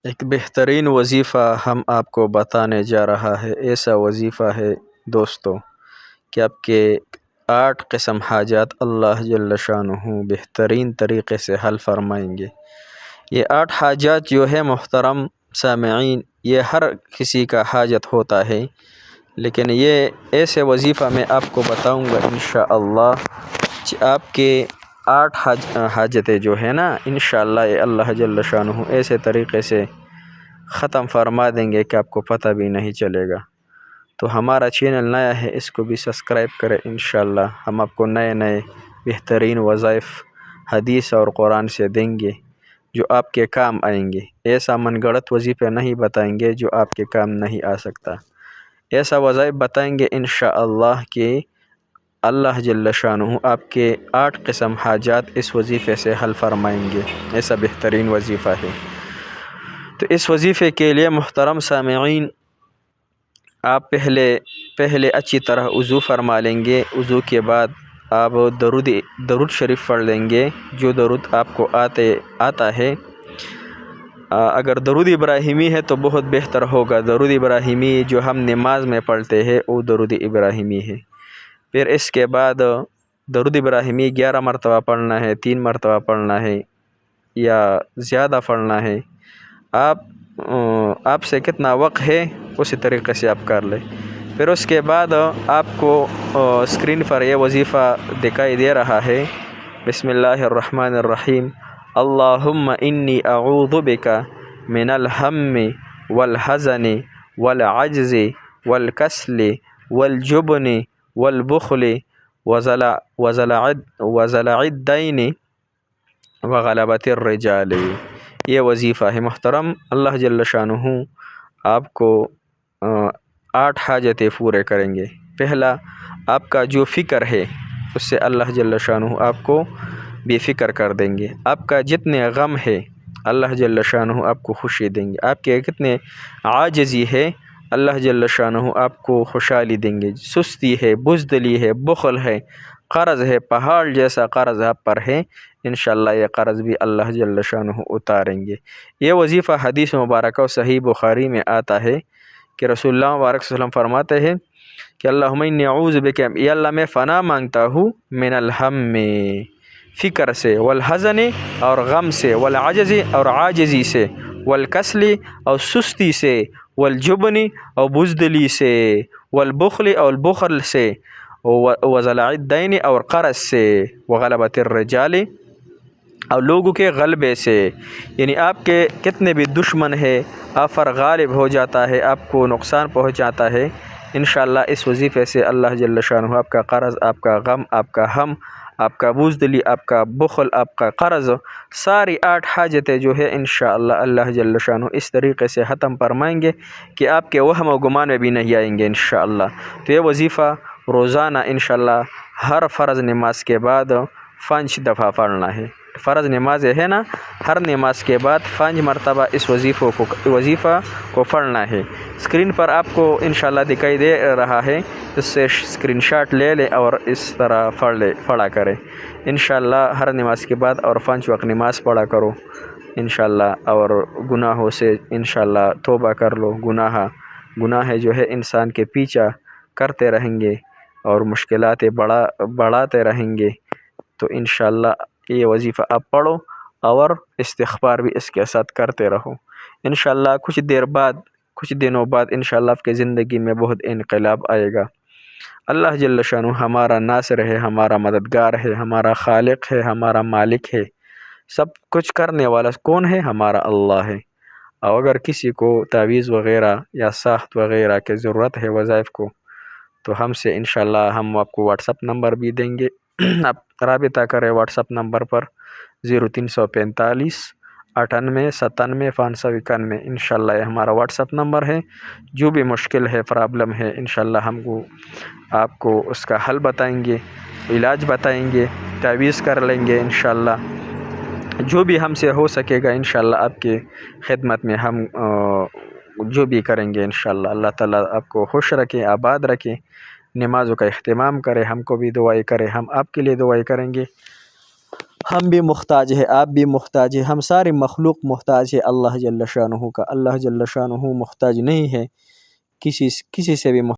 ایک بہترین وظیفہ ہم آپ کو بتانے جا رہا ہے۔ ایسا وظیفہ ہے دوستو کہ آپ کے 8 قسم حاجات اللہ جل شانہ بہترین طریقے سے حل فرمائیں گے۔ یہ 8 حاجات جو ہے محترم سامعین، یہ ہر کسی کا حاجت ہوتا ہے، لیکن یہ ایسے وظیفہ میں آپ کو بتاؤں گا انشاءاللہ آپ کے 8 حاجتیں جو ہے نا انشاءاللہ یہ اللہ جل شانہ ایسے طریقے سے ختم فرما دیں گے کہ آپ کو پتہ بھی نہیں چلے گا۔ تو ہمارا چینل نیا ہے، اس کو بھی سبسکرائب کریں انشاءاللہ۔ ہم آپ کو نئے نئے بہترین وظائف حدیث اور قرآن سے دیں گے جو آپ کے کام آئیں گے۔ ایسا من گڑت وظیفہ نہیں بتائیں گے جو آپ کے کام نہیں آ سکتا۔ ایسا وظائف بتائیں گے انشاءاللہ کہ اللہ جل شانہ آپ کے 8 قسم حاجات اس وظیفے سے حل فرمائیں گے۔ ایسا بہترین وظیفہ ہے۔ تو اس وظیفے کے لیے محترم سامعین، آپ پہلے اچھی طرح وضو فرما لیں گے۔ وضو کے بعد آپ درود شریف پڑھ لیں گے، جو درود آپ کو آتا ہے۔ اگر درود ابراہیمی ہے تو بہت بہتر ہوگا۔ درود ابراہیمی جو ہم نماز میں پڑھتے ہیں وہ درود ابراہیمی ہے۔ پھر اس کے بعد درود ابراہیمی 11 مرتبہ پڑھنا ہے، 3 مرتبہ پڑھنا ہے یا زیادہ پڑھنا ہے۔ آپ سے کتنا وقت ہے اسی طریقے سے آپ کر لیں۔ پھر اس کے بعد آپ کو اسکرین پر یہ وظیفہ دکھائی دے رہا ہے۔ بسم اللہ الرحمن الرحیم، اللہم انی اعوذ بک من الہم والحزن والعجز والکسل والجبن والبخل وزلع الدین وغلبۃ الرجال۔ یہ وظیفہ ہے محترم۔ اللہ جل شانہ آپ کو 8 حاجتیں پورے کریں گے۔ پہلا، آپ کا جو فکر ہے اس سے اللہ جل شانہ آپ کو بے فکر کر دیں گے۔ آپ کا جتنے غم ہے اللہ جل شانہ آپ کو خوشی دیں گے۔ آپ کے کتنے عاجزی ہے اللہ جل شانہ آپ کو خوشحالی دیں گے۔ سستی ہے، بزدلی ہے، بخل ہے، قرض ہے، پہاڑ جیسا قرض آپ پر ہے، انشاءاللہ یہ قرض بھی اللہ جل شانہ اتاریں گے۔ یہ وظیفہ حدیث مبارکہ و صحیح بخاری میں آتا ہے کہ رسول اللہ مبارک صلی اللہ علیہ وسلم فرماتے ہیں کہ اللہم انی اعوذ بک، یا اللہ میں فنا مانگتا ہوں، من الہم فکر سے، والحزن اور غم سے، والعجز اور عاجزی سے، والکسل اور سستی سے، والجبن اور بزدلی سے، والبخل اور بخل سے، وزلع الدین اور قرض سے، وغلبۃ الرجال اور لوگوں کے غلبے سے۔ یعنی آپ کے کتنے بھی دشمن ہے آپ پر غالب ہو جاتا ہے، آپ کو نقصان پہنچاتا ہے، انشاءاللہ اس وظیفے سے اللہ جل شانہ آپ کا قرض، آپ کا غم، آپ کا ہم، آپ کا بزدلی، آپ کا بخل، آپ کا قرض، ساری 8 حاجتیں جو ہے انشاءاللہ اللہ جل شانہ اس طریقے سے ختم فرمائیں گے کہ آپ کے وہم و گمان میں بھی نہیں آئیں گے انشاءاللہ۔ تو یہ وظیفہ روزانہ انشاءاللہ ہر فرض نماز کے بعد 5 دفعہ پڑھنا ہے۔ فرض نماز ہے نا، ہر نماز کے بعد 5 مرتبہ اس وظیفہ کو پڑھنا ہے۔ اسکرین پر آپ کو انشاءاللہ دکھائی دے رہا ہے، اس سے اسکرین شاٹ لے لیں اور اس طرح پڑھا کریں انشاءاللہ ہر نماز کے بعد، اور 5 وقت نماز پڑھا کرو انشاءاللہ، اور گناہوں سے انشاءاللہ توبہ کر لو۔ گناہ جو ہے انسان کے پیچھا کرتے رہیں گے اور مشکلات بڑھاتے رہیں گے۔ تو انشاءاللہ یہ وظیفہ آپ پڑھو اور استغفار بھی اس کے ساتھ کرتے رہو انشاءاللہ۔ کچھ دنوں بعد انشاءاللہ آپ کی زندگی میں بہت انقلاب آئے گا۔ اللہ جل شانہ ہمارا ناصر ہے، ہمارا مددگار ہے، ہمارا خالق ہے، ہمارا مالک ہے۔ سب کچھ کرنے والا کون ہے؟ ہمارا اللہ ہے۔ اور اگر کسی کو تعویذ وغیرہ یا ساخت وغیرہ کی ضرورت ہے وظائف کو، تو ہم سے انشاءاللہ ہم آپ کو واٹس اپ نمبر بھی دیں گے، آپ رابطہ کریں واٹس اپ نمبر پر 0345 98 97 591۔ انشاءاللہ یہ ہمارا واٹس اپ نمبر ہے۔ جو بھی مشکل ہے، پرابلم ہے، انشاءاللہ آپ کو اس کا حل بتائیں گے، علاج بتائیں گے، تعویذ کر لیں گے انشاءاللہ۔ جو بھی ہم سے ہو سکے گا انشاءاللہ آپ کی خدمت میں ہم جو بھی کریں گے انشاءاللہ۔ اللہ تعالیٰ آپ کو خوش رکھے، آباد رکھے، نمازوں کا اہتمام کرے، ہم کو بھی دعائیں کرے، ہم آپ کے لیے دعائیں کریں گے۔ ہم بھی محتاج ہے، آپ بھی محتاج ہے، ہم سارے مخلوق محتاج ہے اللہ جل شانہ کا۔ اللہ جل شانہ محتاج نہیں ہے کسی سے بھی